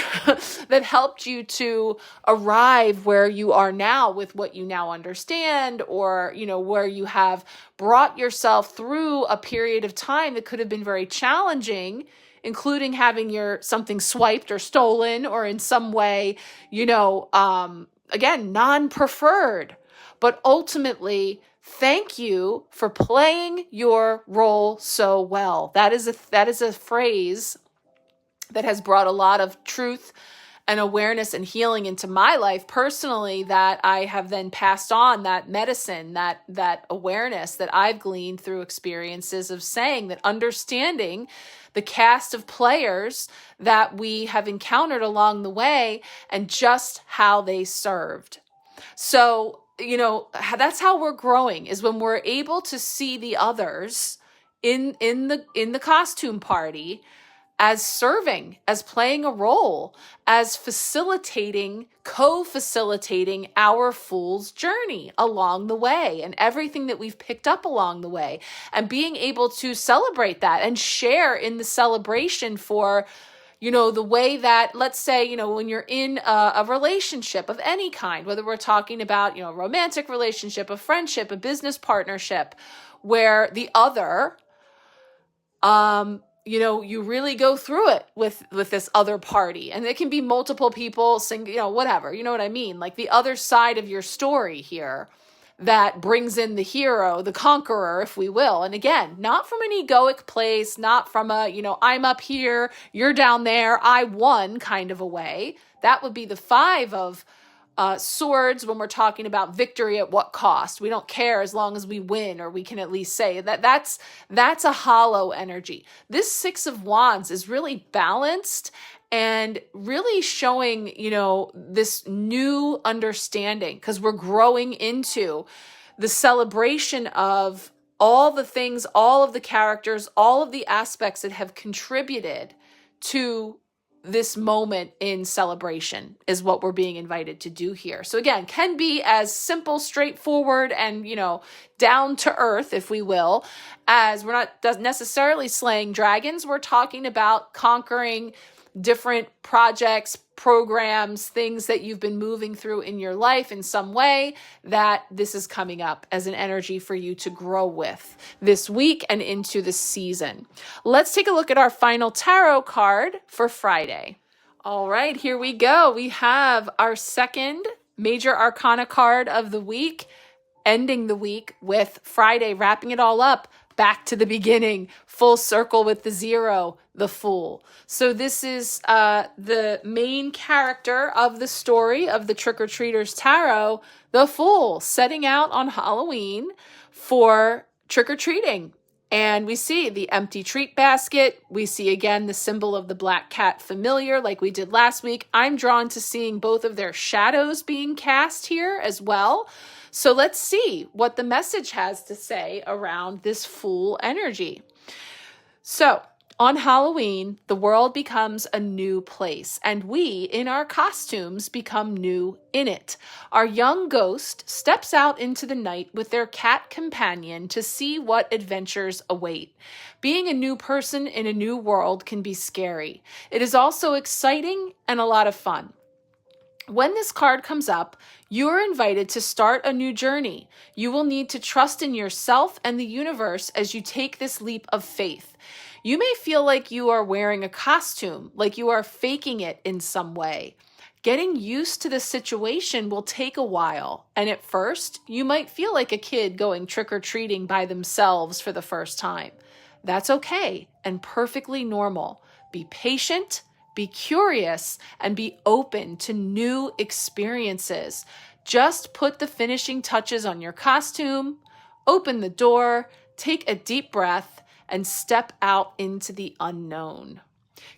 that helped you to arrive where you are now with what you now understand, or, where you have brought yourself through a period of time that could have been very challenging, including having something swiped or stolen, or in some way, again, non-preferred, but ultimately, thank you for playing your role so well. That is a phrase that has brought a lot of truth and awareness and healing into my life personally, that I have then passed on that medicine, that awareness that I've gleaned through experiences of saying that understanding the cast of players that we have encountered along the way and just how they served. So, that's how we're growing, is when we're able to see the others in the costume party as serving, as playing a role, as co-facilitating our fool's journey along the way and everything that we've picked up along the way, and being able to celebrate that and share in the celebration for, the way that, let's say, when you're in a relationship of any kind, whether we're talking about, a romantic relationship, a friendship, a business partnership, where the other, you really go through it with this other party, and it can be multiple people, whatever, you know what I mean? Like the other side of your story here that brings in the hero, the conqueror, if we will. And again, not from an egoic place, not from a, I'm up here, you're down there, I won kind of a way. That would be the 5 of swords when we're talking about victory at what cost. We don't care as long as we win, or we can at least say that's a hollow energy. This 6 of Wands is really balanced and really showing, this new understanding, because we're growing into the celebration of all the things, all of the characters, all of the aspects that have contributed to this moment in celebration is what we're being invited to do here. So again, can be as simple, straightforward, and, down to earth, if we will, as we're not necessarily slaying dragons. We're talking about conquering different projects, programs, things that you've been moving through in your life in some way, that this is coming up as an energy for you to grow with this week and into the season. Let's take a look at our final tarot card for Friday. All right, here we go. We have our second major arcana card of the week, ending the week with Friday, wrapping it all up back to the beginning, full circle with the 0, the Fool. So this is the main character of the story of the Trick-or-Treaters Tarot, the Fool, setting out on Halloween for trick-or-treating. And we see the empty treat basket. We see again the symbol of the black cat familiar like we did last week. I'm drawn to seeing both of their shadows being cast here as well. So let's see what the message has to say around this Fool energy. So on Halloween, the world becomes a new place, and we, in our costumes, become new in it. Our young ghost steps out into the night with their cat companion to see what adventures await. Being a new person in a new world can be scary. It is also exciting and a lot of fun. When this card comes up, you are invited to start a new journey. You will need to trust in yourself and the universe as you take this leap of faith. You may feel like you are wearing a costume, like you are faking it in some way. Getting used to the situation will take a while, and at first, you might feel like a kid going trick-or-treating by themselves for the first time. That's okay and perfectly normal. Be patient, be curious, and be open to new experiences. Just put the finishing touches on your costume, open the door, take a deep breath, and step out into the unknown.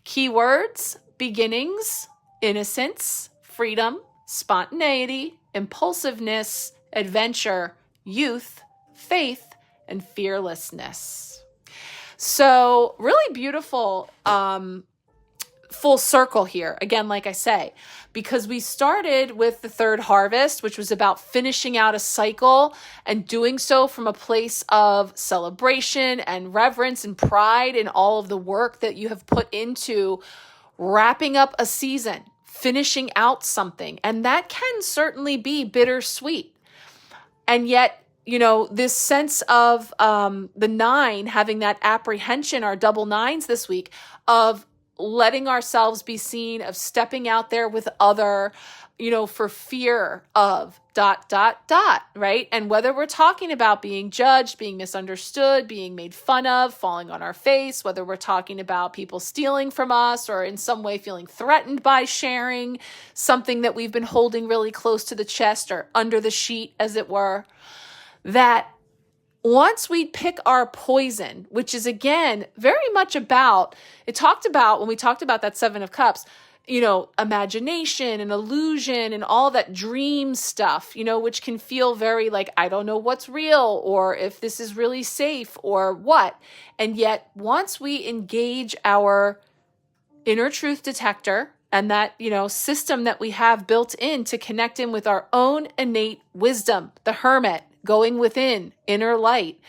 Keywords: beginnings, innocence, freedom, spontaneity, impulsiveness, adventure, youth, faith, and fearlessness. So really beautiful full circle here. Again, like I say, because we started with the third harvest, which was about finishing out a cycle and doing so from a place of celebration and reverence and pride in all of the work that you have put into wrapping up a season, finishing out something. And that can certainly be bittersweet. And yet, this sense of the 9 having that apprehension, our double 9s this week, of letting ourselves be seen, of stepping out there with other, for fear of ... right? And whether we're talking about being judged, being misunderstood, being made fun of, falling on our face, whether we're talking about people stealing from us or in some way feeling threatened by sharing something that we've been holding really close to the chest or under the sheet, as it were, that once we pick our poison, which is again very much about, when we talked about that 7 of Cups, imagination and illusion and all that dream stuff, which can feel very like, I don't know what's real or if this is really safe or what. And yet once we engage our inner truth detector and that, system that we have built in to connect in with our own innate wisdom, the hermit, going within, inner light,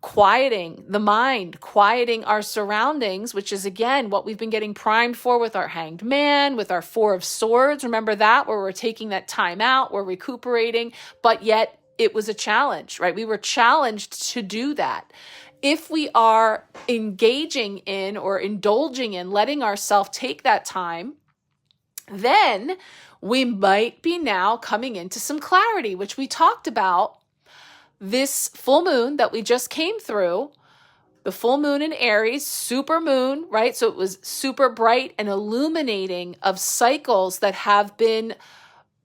quieting the mind, quieting our surroundings, which is again what we've been getting primed for with our Hanged Man, with our 4 of Swords. Remember that, where we're taking that time out, we're recuperating, but yet it was a challenge, right? We were challenged to do that. If we are engaging in or indulging in letting ourselves take that time, then we might be now coming into some clarity, which we talked about this full moon that we just came through, the full moon in Aries, super moon, right? So it was super bright and illuminating of cycles that have been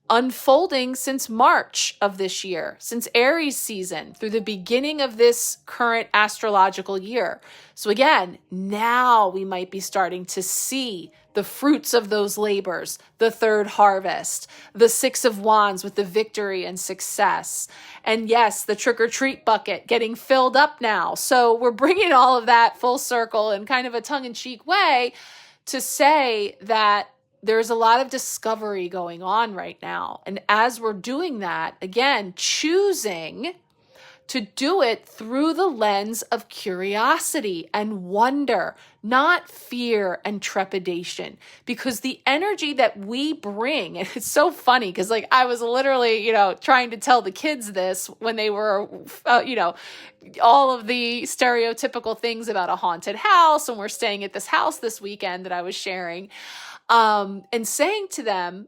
unfolding since March of this year, since Aries season, through the beginning of this current astrological year. So again, now we might be starting to see the fruits of those labors, the third harvest, the Six of Wands with the victory and success. And yes, the trick-or-treat bucket getting filled up now. So we're bringing all of that full circle in kind of a tongue-in-cheek way to say that there's a lot of discovery going on right now. And as we're doing that, again, choosing to do it through the lens of curiosity and wonder, not fear and trepidation. Because the energy that we bring, and it's so funny because like I was literally, trying to tell the kids this when they were, all of the stereotypical things about a haunted house, and we're staying at this house this weekend that I was sharing, and saying to them,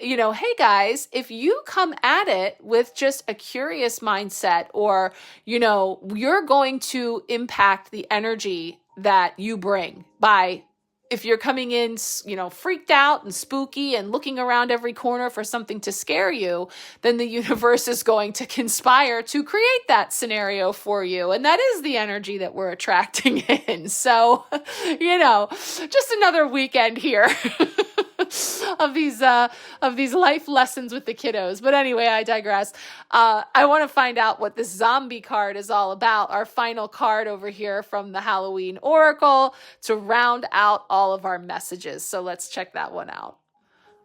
hey guys, if you come at it with just a curious mindset, or, you're going to impact the energy that you bring by, if you're coming in, freaked out and spooky and looking around every corner for something to scare you, then the universe is going to conspire to create that scenario for you. And that is the energy that we're attracting in. So, just another weekend here. of these life lessons with the kiddos. But anyway, I digress. I want to find out what this zombie card is all about. Our final card over here from the Halloween Oracle to round out all of our messages. So let's check that one out.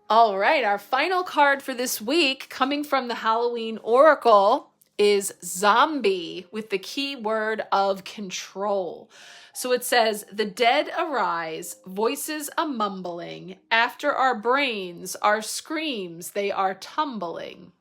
All right. Our final card for this week coming from the Halloween Oracle is zombie with the key word of control. So it says, the dead arise, voices a mumbling. After our brains, our screams, they are tumbling.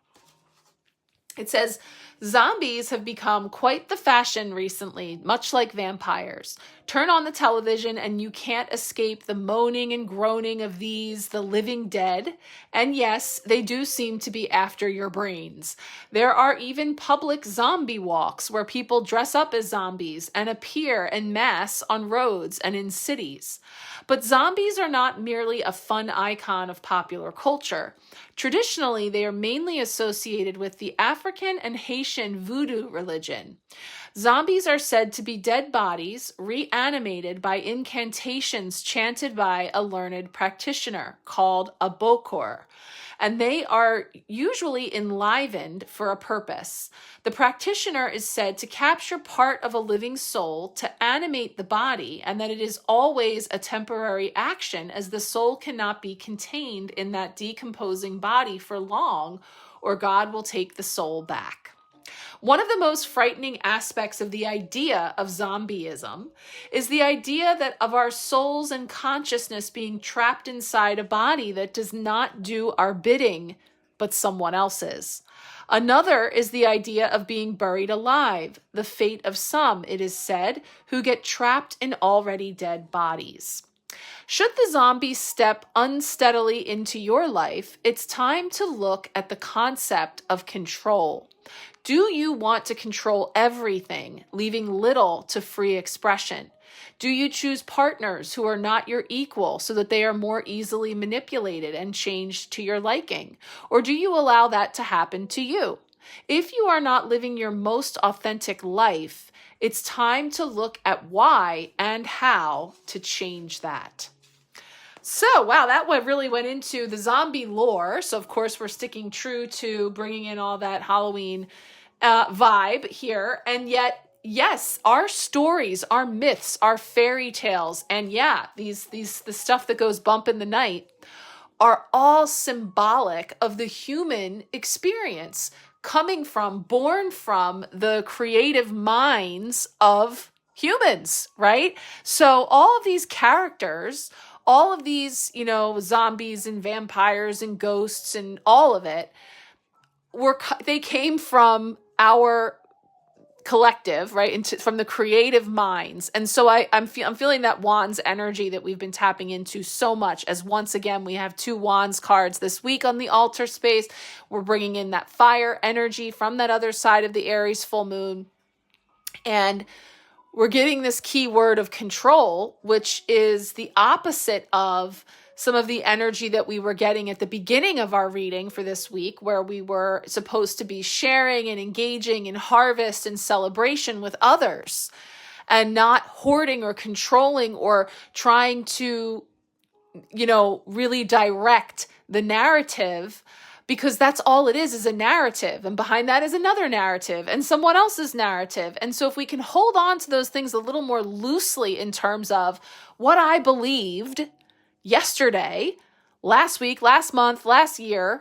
It says, zombies have become quite the fashion recently, much like vampires. Turn on the television and you can't escape the moaning and groaning of these, the living dead. And yes, they do seem to be after your brains. There are even public zombie walks where people dress up as zombies and appear en masse on roads and in cities. But zombies are not merely a fun icon of popular culture. Traditionally, they are mainly associated with the African and Haitian voodoo religion. Zombies are said to be dead bodies reanimated by incantations chanted by a learned practitioner called a bokor, and they are usually enlivened for a purpose. The practitioner is said to capture part of a living soul to animate the body, and that it is always a temporary action as the soul cannot be contained in that decomposing body for long, or God will take the soul back. One of the most frightening aspects of the idea of zombieism is the idea that of our souls and consciousness being trapped inside a body that does not do our bidding, but someone else's. Another is the idea of being buried alive, the fate of some, it is said, who get trapped in already dead bodies. Should the zombie step unsteadily into your life, it's time to look at the concept of control. Do you want to control everything, leaving little to free expression? Do you choose partners who are not your equal so that they are more easily manipulated and changed to your liking? Or do you allow that to happen to you? If you are not living your most authentic life, it's time to look at why and how to change that. So, wow, that one really went into the zombie lore. So, of course, we're sticking true to bringing in all that Halloween vibe here. And yet, yes, our stories, our myths, our fairy tales, and yeah, the stuff that goes bump in the night are all symbolic of the human experience born from the creative minds of humans, right? So all of these characters, all of these, zombies and vampires and ghosts and all of it, they came from our collective, right? From the creative minds. And so I'm feeling that Wands energy that we've been tapping into so much, as once again, we have 2 Wands cards this week on the altar space. We're bringing in that fire energy from that other side of the Aries full moon. And we're getting this key word of control, which is the opposite of some of the energy that we were getting at the beginning of our reading for this week, where we were supposed to be sharing and engaging in harvest and celebration with others and not hoarding or controlling or trying to really direct the narrative, because that's all it is a narrative. And behind that is another narrative and someone else's narrative. And so if we can hold on to those things a little more loosely in terms of what I believed yesterday, last week, last month, last year,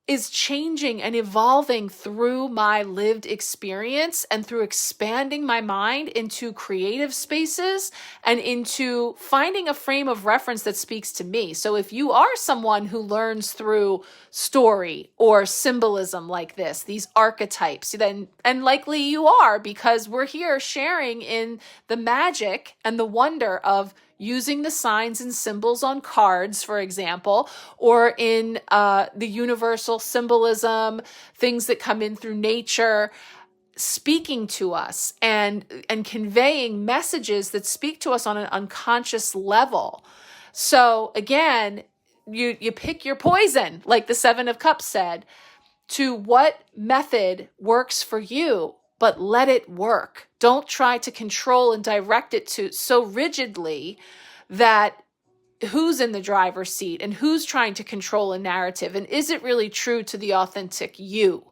is changing and evolving through my lived experience and through expanding my mind into creative spaces and into finding a frame of reference that speaks to me. So if you are someone who learns through story or symbolism like this, these archetypes, then, and likely you are, because we're here sharing in the magic and the wonder of using the signs and symbols on cards, for example, or in the universal symbolism, things that come in through nature, speaking to us and conveying messages that speak to us on an unconscious level. So again, you pick your poison, like the Seven of Cups said, to what method works for you, but let it work. Don't try to control and direct it to so rigidly that who's in the driver's seat and who's trying to control a narrative, and is it really true to the authentic you?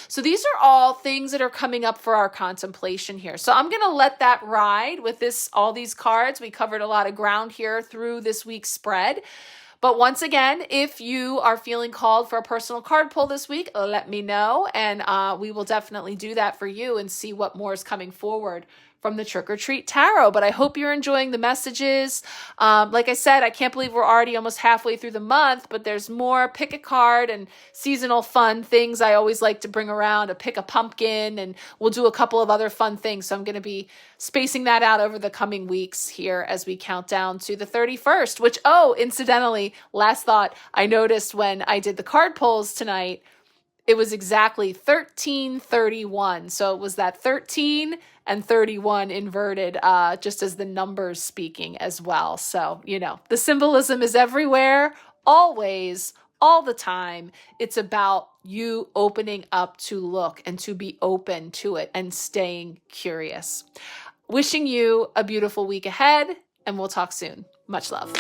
So these are all things that are coming up for our contemplation here. So I'm going to let that ride with all these cards. We covered a lot of ground here through this week's spread. But once again, if you are feeling called for a personal card pull this week, let me know, and we will definitely do that for you and see what more is coming forward from the Trick or Treat Tarot. But I hope you're enjoying the messages. Like I said, I can't believe we're already almost halfway through the month, but there's more pick a card and seasonal fun things I always like to bring around, a pick a pumpkin, and we'll do a couple of other fun things. So I'm going to be spacing that out over the coming weeks here as we count down to the 31st, which, incidentally, last thought, I noticed when I did the card pulls tonight, it was exactly 1331. So it was that 13 and 31 inverted, just as the numbers speaking as well. So, the symbolism is everywhere, always, all the time. It's about you opening up to look and to be open to it and staying curious. Wishing you a beautiful week ahead, and we'll talk soon. Much love.